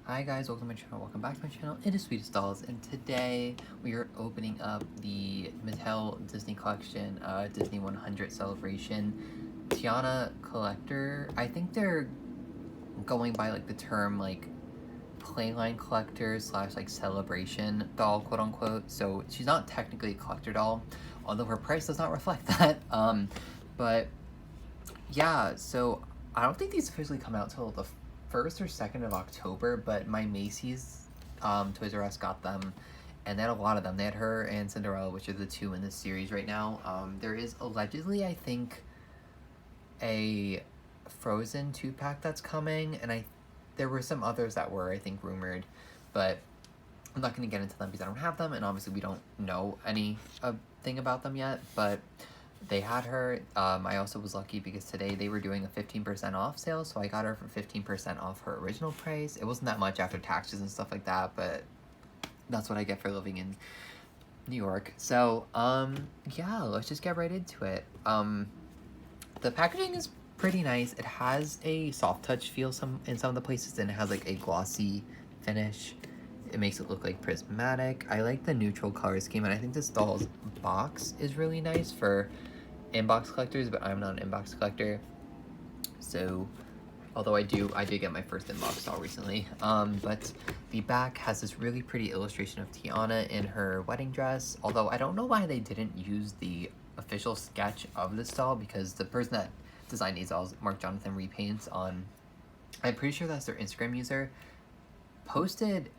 Hi guys, welcome to my channel, welcome back to my channel. It is Sweetest Dolls, and today we are opening up the Mattel Disney Collection, Disney 100 Celebration Tiana Collector. I think they're going by like the term like playline collector slash like celebration doll, quote unquote. So she's not technically a collector doll, although her price does not reflect that. But yeah, so I don't think these officially come out till the 1st or 2nd of October, but my Macy's Toys R Us got them, and they had a lot of them. They had her and Cinderella, which are the two in this series right now. There is allegedly, I think, a Frozen 2-pack that's coming, and there were some others that were, I think, rumored, but I'm not going to get into them because I don't have them, and obviously we don't know anything about them yet, but they had her. I also was lucky because today they were doing a 15% off sale, so I got her for 15% off her original price. It wasn't that much after taxes and stuff like that, but that's what I get for living in New York. So, yeah, let's just get right into it. The packaging is pretty nice. It has a soft touch feel in some of the places, and it has like a glossy finish. It makes it look like prismatic. I like the neutral color scheme, and I think this doll's box is really nice for inbox collectors, but I'm not an inbox collector. So, although I did get my first inbox doll recently. But the back has this really pretty illustration of Tiana in her wedding dress. Although I don't know why they didn't use the official sketch of this doll, because the person that designed these dolls, Mark Jonathan Repaints, I'm pretty sure that's their Instagram user, posted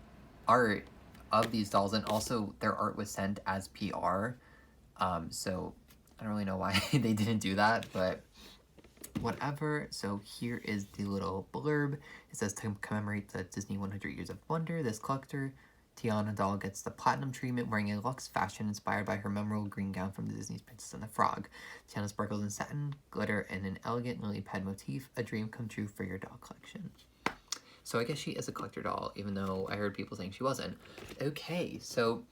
art of these dolls, and also their art was sent as PR. So I don't really know why they didn't do that, but whatever. So here is the little blurb. It says, to commemorate the Disney 100 Years of Wonder, this collector Tiana doll gets the platinum treatment, wearing a luxe fashion inspired by her memorable green gown from Disney's Princess and the Frog. Tiana sparkles in satin, glitter, and an elegant lily pad motif, a dream come true for your doll collection. So I guess she is a collector doll, even though I heard people saying she wasn't. Okay, so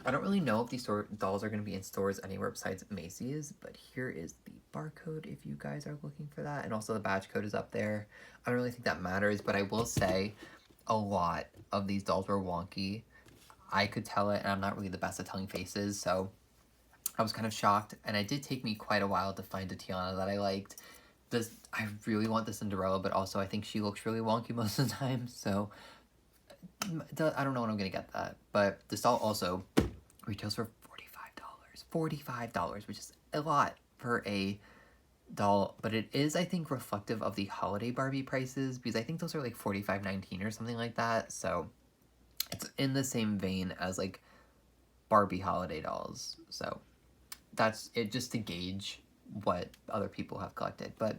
I don't really know if these dolls are going to be in stores anywhere besides Macy's, but here is the barcode if you guys are looking for that, and also the badge code is up there. I don't really think that matters, but I will say a lot of these dolls were wonky. I could tell it, and I'm not really the best at telling faces, so I was kind of shocked, and it did take me quite a while to find a Tiana that I liked. I really want the Cinderella, but also I think she looks really wonky most of the time, so I don't know when I'm gonna get that. But this doll also retails for $45, which is a lot for a doll, but it is, I think, reflective of the holiday Barbie prices, because I think those are like $45.19 or something like that, so it's in the same vein as like Barbie holiday dolls. So that's it, just to gauge what other people have collected. But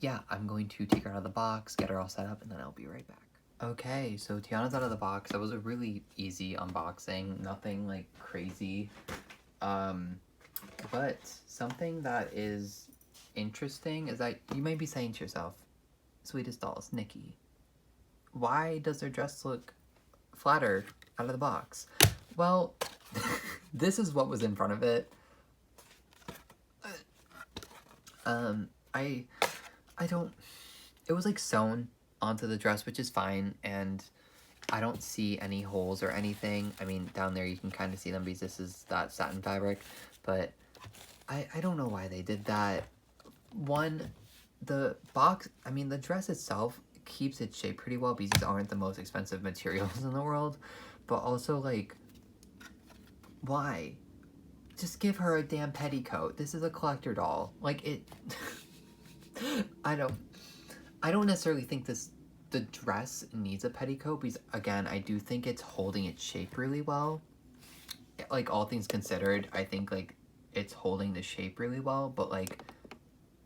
yeah, I'm going to take her out of the box, get her all set up, and then I'll be right back. Okay, so Tiana's out of the box. That was a really easy unboxing, nothing like crazy. But something that is interesting is that you might be saying to yourself, Sweetest Dolls, Nikki, why does their dress look flatter out of the box? Well, this is what was in front of it. I don't, it was like sewn onto the dress, which is fine, and I don't see any holes or anything. I mean, down there you can kind of see them because this is that satin fabric, but I don't know why they did that. One, the box, I mean, the dress itself keeps its shape pretty well because these aren't the most expensive materials in the world, but also, like, why? Just give her a damn petticoat. This is a collector doll. Like, it... I don't necessarily think the dress needs a petticoat, because, again, I do think it's holding its shape really well. Like, all things considered, I think, like, it's holding the shape really well, but, like,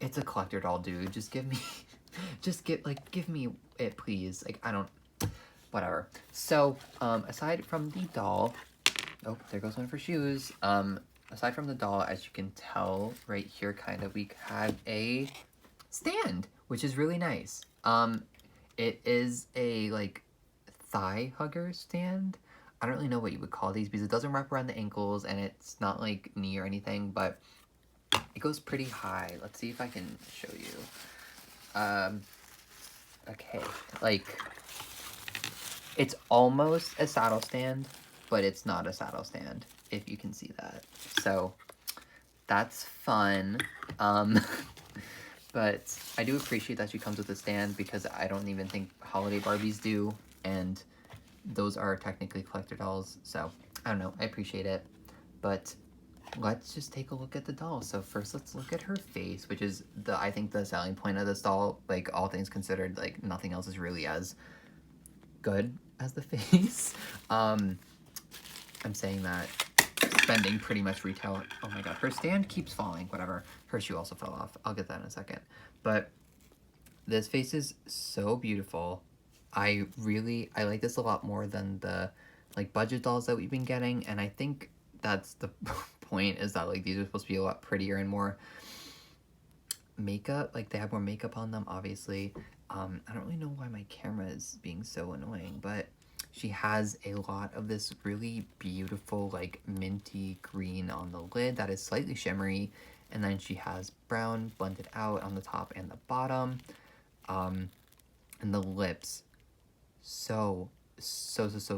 it's a collector doll, dude. Just give me... give me it, please. Like, I don't... Whatever. So, aside from the doll... Oh, there goes one for shoes. Aside from the doll, as you can tell right here, kind of, we have a stand, which is really nice. It is a, like, thigh hugger stand. I don't really know what you would call these because it doesn't wrap around the ankles, and it's not, like, knee or anything, but it goes pretty high. Let's see if I can show you. Okay, like, It's almost a saddle stand, but it's not a saddle stand, if you can see that. So that's fun. But I do appreciate that she comes with a stand because I don't even think holiday Barbies do, and those are technically collector dolls, so I don't know, I appreciate it. But let's just take a look at the doll. So first let's look at her face, which is I think the selling point of this doll. Like, all things considered, like nothing else is really as good as the face. I'm saying that spending pretty much retail. Oh my god, her stand keeps falling, whatever. Her shoe also fell off. I'll get that in a second. But this face is so beautiful. I like this a lot more than the like budget dolls that we've been getting, and I think that's the point, is that like these are supposed to be a lot prettier and more makeup, like they have more makeup on them, obviously. I don't really know why my camera is being so annoying, but she has a lot of this really beautiful like minty green on the lid that is slightly shimmery, and then she has brown blended out on the top and the bottom. And the lips, so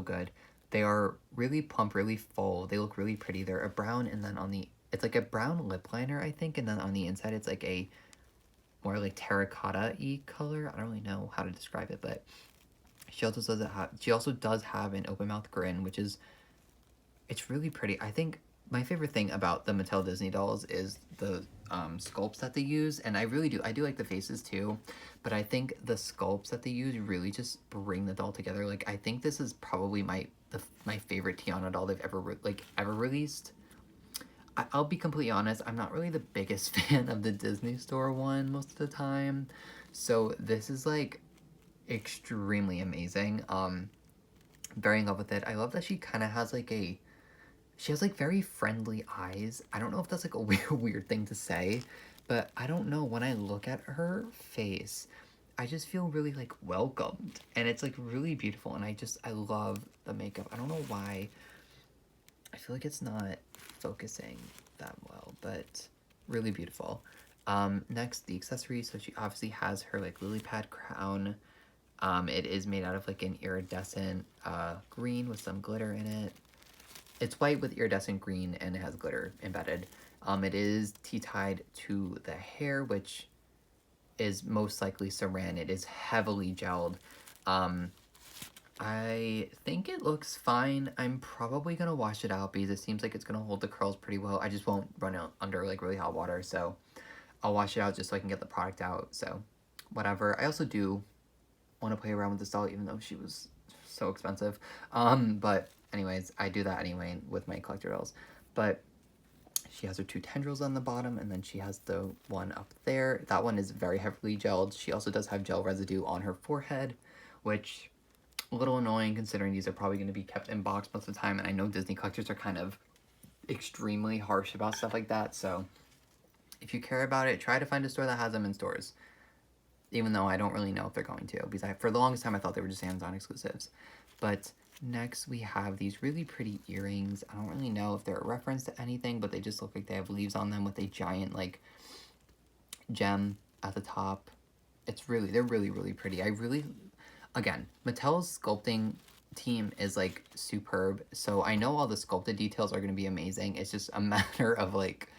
good. They are really plump, really full. They look really pretty. They're a brown, and then it's like a brown lip liner, I think, and then on the inside it's like a more like terracotta-y color. I don't really know how to describe it, but she also does have an open mouth grin, which is, it's really pretty. I think my favorite thing about the Mattel Disney dolls is the sculpts that they use, and I do like the faces too, but I think the sculpts that they use really just bring the doll together. Like, I think this is probably my favorite Tiana doll they've ever released. I'll be completely honest, I'm not really the biggest fan of the Disney Store one most of the time, so this is like extremely amazing. Very in love with it. I love that she kind of has like she has like very friendly eyes. I don't know if that's like a weird thing to say, but I don't know, when I look at her face, I just feel really like welcomed, and it's like really beautiful, and I love the makeup. I don't know why. I feel like it's not focusing that well, but really beautiful. Next, the accessories. So she obviously has her like lily pad crown. It is made out of like an iridescent green with some glitter in it. It's white with iridescent green, and it has glitter embedded. It is tea-tied to the hair, which is most likely saran. It is heavily gelled. I think it looks fine. I'm probably going to wash it out because it seems like it's going to hold the curls pretty well. I just won't run it under like really hot water, so I'll wash it out just so I can get the product out. So whatever. I also do want to play around with this doll, even though she was so expensive. But anyways, I do that anyway with my collector dolls. But she has her two tendrils on the bottom, and then she has the one up there. That one is very heavily gelled. She also does have gel residue on her forehead, which a little annoying considering these are probably going to be kept in box most of the time, and I know Disney collectors are kind of extremely harsh about stuff like that, so if you care about it, try to find a store that has them in stores, even though I don't really know if they're going to, because for the longest time I thought they were just Amazon exclusives. But next we have these really pretty earrings. I don't really know if they're a reference to anything, but they just look like they have leaves on them with a giant like gem at the top. They're really pretty. Again, Mattel's sculpting team is like superb, so I know all the sculpted details are going to be amazing. It's just a matter of like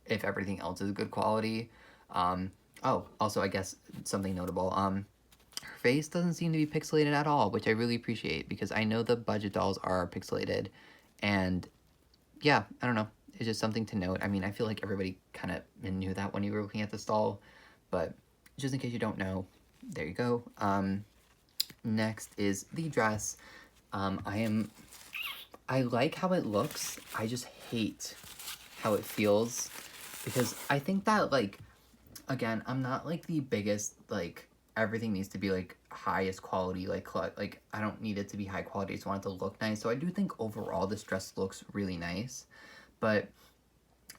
if everything else is good quality. Oh, also I guess something notable, her face doesn't seem to be pixelated at all, which I really appreciate because I know the budget dolls are pixelated, and yeah, I don't know, it's just something to note. I mean, I feel like everybody kind of knew that when you were looking at this doll, but just in case you don't know, there you go. Next is the dress. I like how it looks. I just hate how it feels, because I think that, like, again, I'm not like the biggest, like, everything needs to be like highest quality, like I don't need it to be high quality, I just want it to look nice. So I do think overall this dress looks really nice, but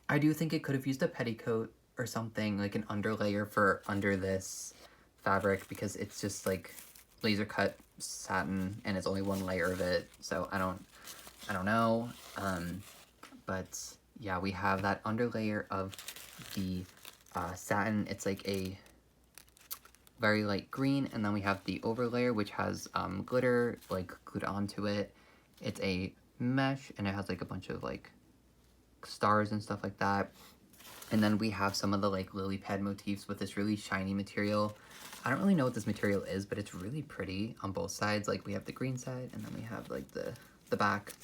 I do think it could have used a petticoat or something, like an underlayer for under this fabric, because it's just like laser cut satin and it's only one layer of it, so I don't know. But yeah, we have that underlayer of the satin. It's like a, very light green, and then we have the overlayer, which has glitter like glued onto it. It's a mesh, and it has like a bunch of like stars and stuff like that. And then we have some of the like lily pad motifs with this really shiny material. I don't really know what this material is, but it's really pretty on both sides. Like we have the green side, and then we have like the back.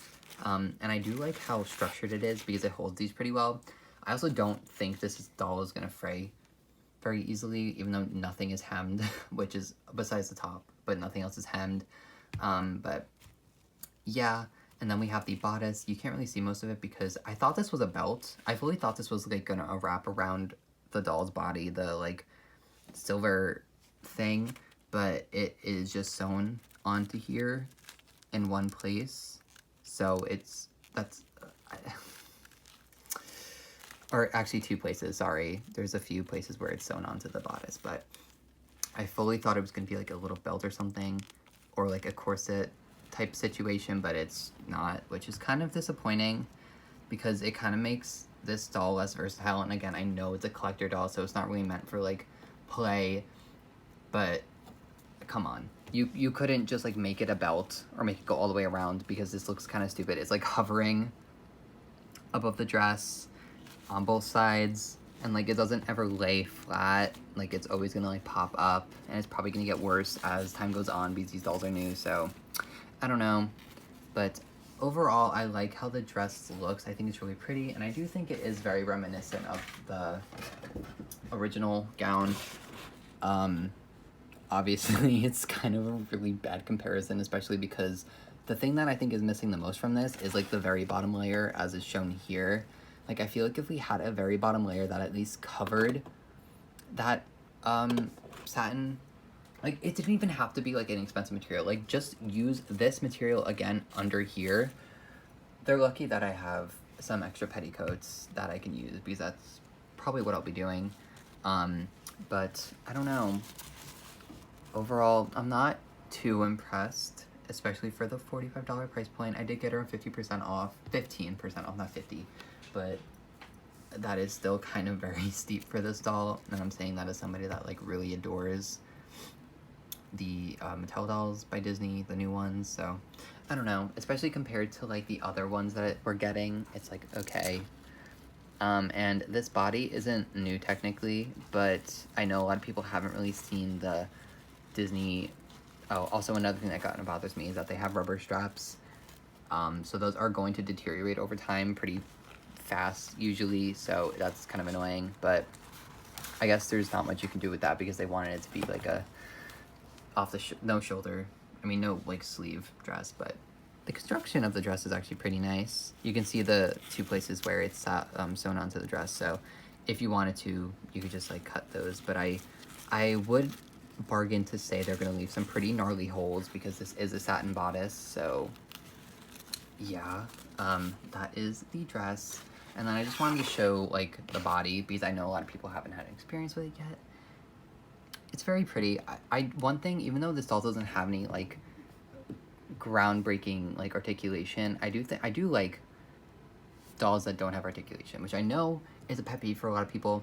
And I do like how structured it is because it holds these pretty well. I also don't think this doll is gonna fray very easily, even though nothing is hemmed, which is besides the top, but nothing else is hemmed. But yeah. And then we have the bodice. You can't really see most of it because I thought this was a belt. I fully thought this was like gonna wrap around the doll's body, the like silver thing, but it is just sewn onto here in one place. So or actually 2 places, sorry. There's a few places where it's sewn onto the bodice, but I fully thought it was gonna be like a little belt or something, or like a corset type situation, but it's not, which is kind of disappointing because it kind of makes this doll less versatile. And again, I know it's a collector doll, so it's not really meant for like play, but come on, you couldn't just like make it a belt or make it go all the way around, because this looks kind of stupid. It's like hovering above the dress on both sides, and like it doesn't ever lay flat. Like it's always gonna like pop up, and it's probably gonna get worse as time goes on because these dolls are new. So I don't know, but overall I like how the dress looks. I think it's really pretty, and I do think it is very reminiscent of the original gown. Obviously it's kind of a really bad comparison, especially because the thing that I think is missing the most from this is like the very bottom layer, as is shown here. Like I feel like if we had a very bottom layer that at least covered that satin, like it didn't even have to be like an expensive material, like just use this material again under here. They're lucky that I have some extra petticoats that I can use, because that's probably what I'll be doing. But I don't know. Overall, I'm not too impressed, especially for the $45 price point. I did get her 50% off, 15% off, not 50, but that is still kind of very steep for this doll, and I'm saying that as somebody that like really adores the Mattel dolls by Disney, the new ones. So I don't know, especially compared to like the other ones that we're getting, it's like okay. And this body isn't new technically, but I know a lot of people haven't really seen the Disney. Oh, also another thing that kind of bothers me is that they have rubber straps. So those are going to deteriorate over time pretty fast usually, so that's kind of annoying, but I guess there's not much you can do with that because they wanted it to be like a no like sleeve dress. But the construction of the dress is actually pretty nice. You can see the 2 places where it's sewn onto the dress, so if you wanted to, you could just like cut those, but I would bargain to say they're gonna leave some pretty gnarly holes because this is a satin bodice. So yeah, that is the dress. And then I just wanted to show like the body because I know a lot of people haven't had an experience with it yet. It's very pretty. One thing, even though this doll doesn't have any like groundbreaking like articulation, I do like dolls that don't have articulation, which I know is a pet peeve for a lot of people,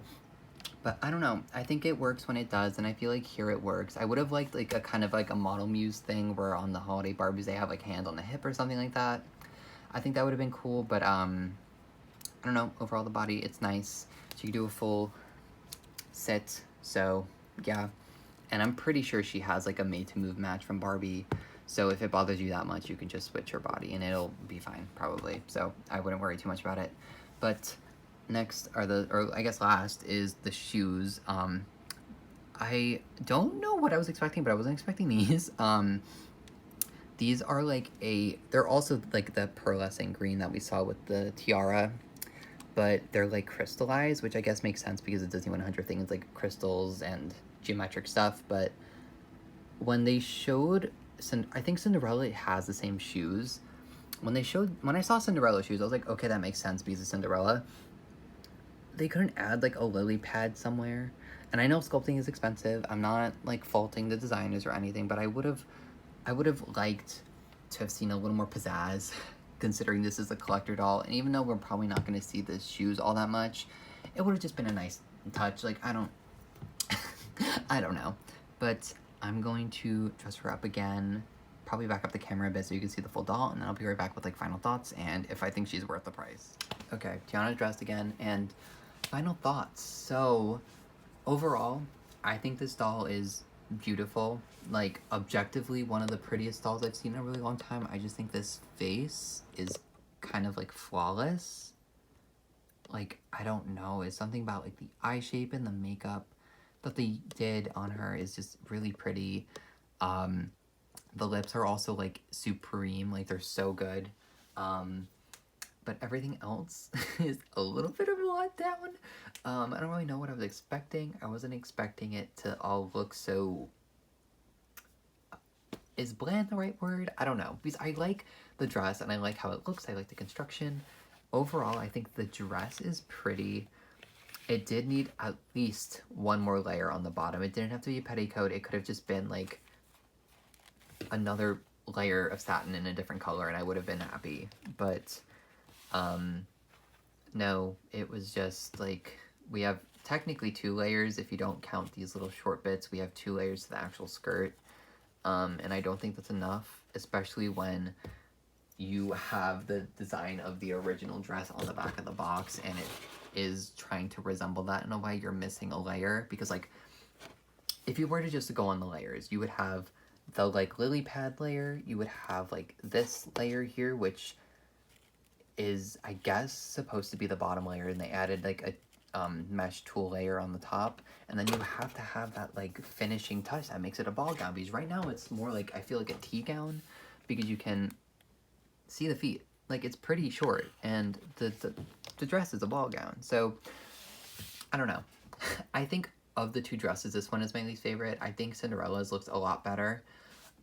but I don't know, I think it works when it does, and I feel like here it works. I would have liked like a kind of like a model muse thing where on the holiday Barbies they have like hand on the hip or something like that. I think that would have been cool, but I don't know, overall the body, it's nice. She can do a full sit, so yeah. And I'm pretty sure she has like a made to move match from Barbie, so if it bothers you that much, you can just switch her body and it'll be fine, probably. So I wouldn't worry too much about it. But next or I guess last, is the shoes. I don't know what I was expecting, but I wasn't expecting these. These are like they're also like the pearlescent green that we saw with the tiara, but they're like crystallized, which I guess makes sense because the Disney 100 thing is like crystals and geometric stuff. But when they showed, I think Cinderella has the same shoes. When I saw Cinderella shoes, I was like, okay, that makes sense because of Cinderella. They couldn't add like a lily pad somewhere. And I know sculpting is expensive. I'm not like faulting the designers or anything, but I would have liked to have seen a little more pizzazz considering this is a collector doll. And even though we're probably not going to see the shoes all that much, it would have just been a nice touch. Like, I don't know. But I'm going to dress her up again, probably back up the camera a bit so you can see the full doll, and then I'll be right back with like final thoughts and if I think she's worth the price. Okay, Tiana's dressed again, and final thoughts. So, overall, I think this doll is beautiful. Like, objectively, one of the prettiest dolls I've seen in a really long time. I just think this face is kind of like flawless. Like, I don't know, it's something about like the eye shape and the makeup that they did on her is just really pretty. The lips are also like supreme, like they're so good. But everything else is a little bit of a letdown. I don't really know what I was expecting. I wasn't expecting it to all look so... Is bland the right word? I don't know. Because I like the dress and I like how it looks. I like the construction. Overall, I think the dress is pretty. It did need at least one more layer on the bottom. It didn't have to be a petticoat. It could have just been like another layer of satin in a different color and I would have been happy. But no, it was just like, we have technically 2 layers if you don't count these little short bits. We have 2 layers to the actual skirt. And I don't think that's enough, especially when you have the design of the original dress on the back of the box and it is trying to resemble that in a way. You're missing a layer because, like, if you were to just go on the layers, you would have the, like, lily pad layer, you would have, like, this layer here, which is, I guess, supposed to be the bottom layer, and they added, like, a mesh tulle layer on the top, and then you have to have that like finishing touch that makes it a ball gown, because right now it's more like, I feel like a tea gown, because you can see the feet, like it's pretty short, and the dress is a ball gown. So I don't know. I think of the 2 dresses, this one is my least favorite. I think Cinderella's looks a lot better,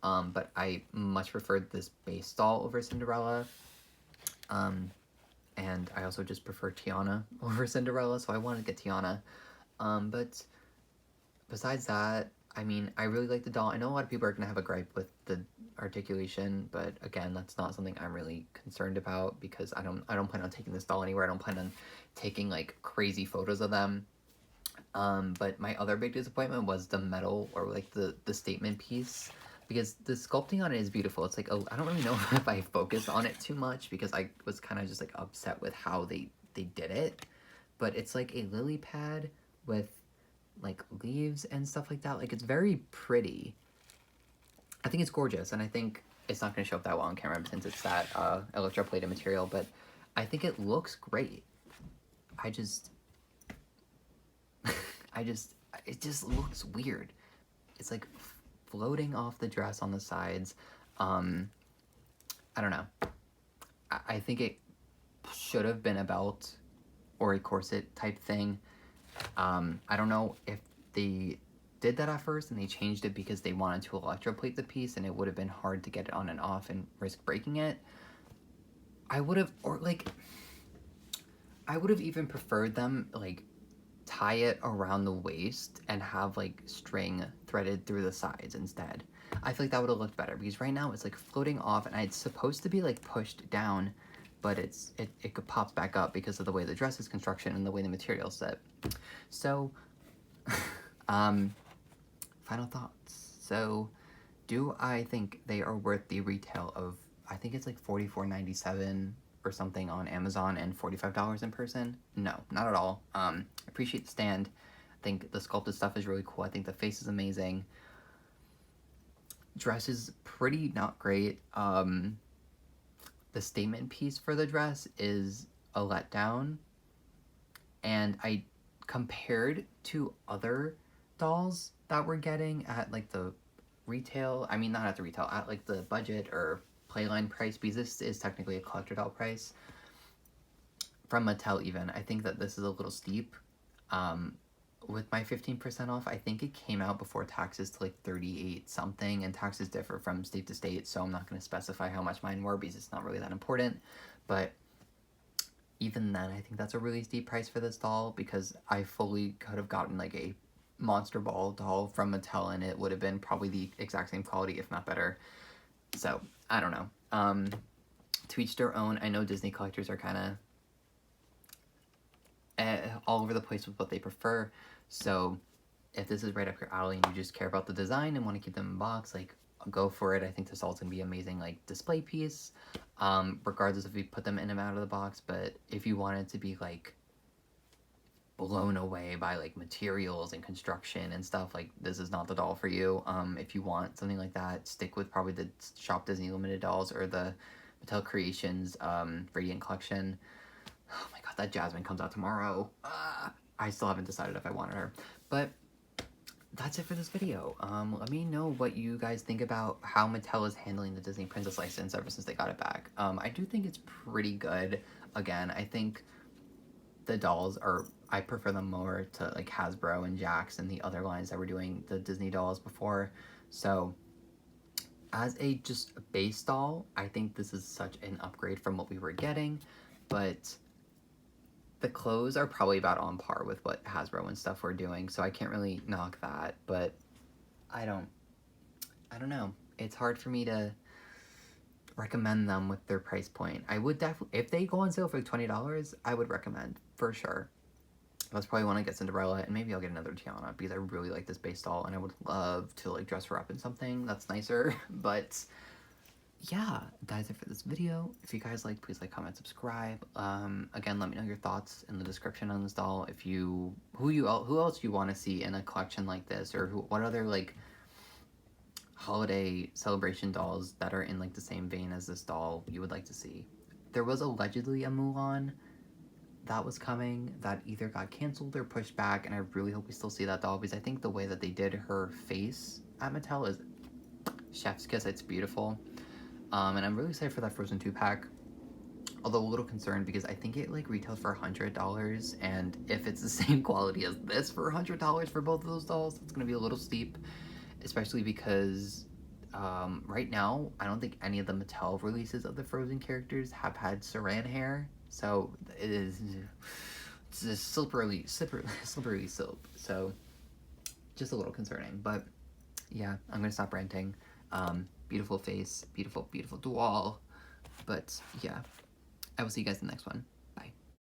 but I much preferred this base doll over Cinderella. And I also just prefer Tiana over Cinderella, so I wanted to get Tiana. But besides that, I mean, I really like the doll. I know a lot of people are going to have a gripe with the articulation, but again, that's not something I'm really concerned about because I don't plan on taking this doll anywhere. I don't plan on taking like crazy photos of them. But my other big disappointment was the metal, or like the statement piece, because the sculpting on it is beautiful. It's like, oh, I don't really know if I focused on it too much because I was kind of just like upset with how they did it. But it's like a lily pad with like leaves and stuff like that. Like, it's very pretty. I think it's gorgeous, and I think it's not going to show up that well on camera since it's that electroplated material, but I think it looks great. It just looks weird. It's like floating off the dress on the sides. I don't know. I think it should have been a belt or a corset type thing. I don't know if they did that at first and they changed it because they wanted to electroplate the piece and it would have been hard to get it on and off and risk breaking it. I would have even preferred them like tie it around the waist and have like string threaded through the sides instead. I feel like that would have looked better because right now it's like floating off and it's supposed to be like pushed down, but it pops back up because of the way the dress is construction and the way the material's set. So, final thoughts. So, do I think they are worth the retail of, I think it's like $44.97 or something on Amazon and $45 in person? No, not at all. Appreciate the stand. I think the sculpted stuff is really cool. I think the face is amazing. Dress is pretty not great. The statement piece for the dress is a letdown. And I compared to other dolls that we're getting at like the retail, I mean not at the retail, at like the budget or Playline price, because this is technically a collector doll price from Mattel even. I think that this is a little steep. With my 15% off, I think it came out before taxes to like 38 something, and taxes differ from state to state, so I'm not going to specify how much mine were because it's not really that important. But even then, I think that's a really steep price for this doll because I fully could have gotten like a Monster Ball doll from Mattel and it would have been probably the exact same quality, if not better. So, I don't know. To each their own. I know Disney collectors are kind of all over the place with what they prefer. So, if this is right up your alley and you just care about the design and want to keep them in box, like, go for it. I think this doll's gonna be amazing, like, display piece, regardless if you put them in and out of the box. But if you want it to be like blown away by like materials and construction and stuff, like, this is not the doll for you. If you want something like that, stick with probably the Shop Disney limited dolls or the Mattel Creations Radiant collection. Oh my god, that Jasmine comes out tomorrow. I still haven't decided if I wanted her, but that's it for this video. Let me know what you guys think about how Mattel is handling the Disney Princess license ever since they got it back. I do think it's pretty good. Again, I think the dolls are, I prefer them more to like Hasbro and Jax and the other lines that were doing the Disney dolls before. So as a just a base doll, I think this is such an upgrade from what we were getting, but the clothes are probably about on par with what Hasbro and stuff were doing, so I can't really knock that. But I don't know. It's hard for me to recommend them with their price point. I would definitely, if they go on sale for like $20, I would recommend for sure. That's probably when I get Cinderella, and maybe I'll get another Tiana because I really like this base doll and I would love to like dress her up in something that's nicer. But yeah, that's it for this video. If you guys like, please like, comment, subscribe. Again, let me know your thoughts in the description on this doll. If you, who else you want to see in a collection like this, or what other like holiday celebration dolls that are in like the same vein as this doll you would like to see. There was allegedly a Mulan that was coming that either got canceled or pushed back, and I really hope we still see that doll because I think the way that they did her face at Mattel is chef's kiss. It's beautiful. And I'm really excited for that Frozen 2 pack. Although a little concerned because I think it like retails for $100, and if it's the same quality as this for $100 for both of those dolls, it's gonna be a little steep. Especially because right now, I don't think any of the Mattel releases of the Frozen characters have had saran hair, so it's a slippery slope. So just a little concerning, but yeah, I'm gonna stop ranting. Beautiful face, beautiful doll. But yeah, I will see you guys in the next one.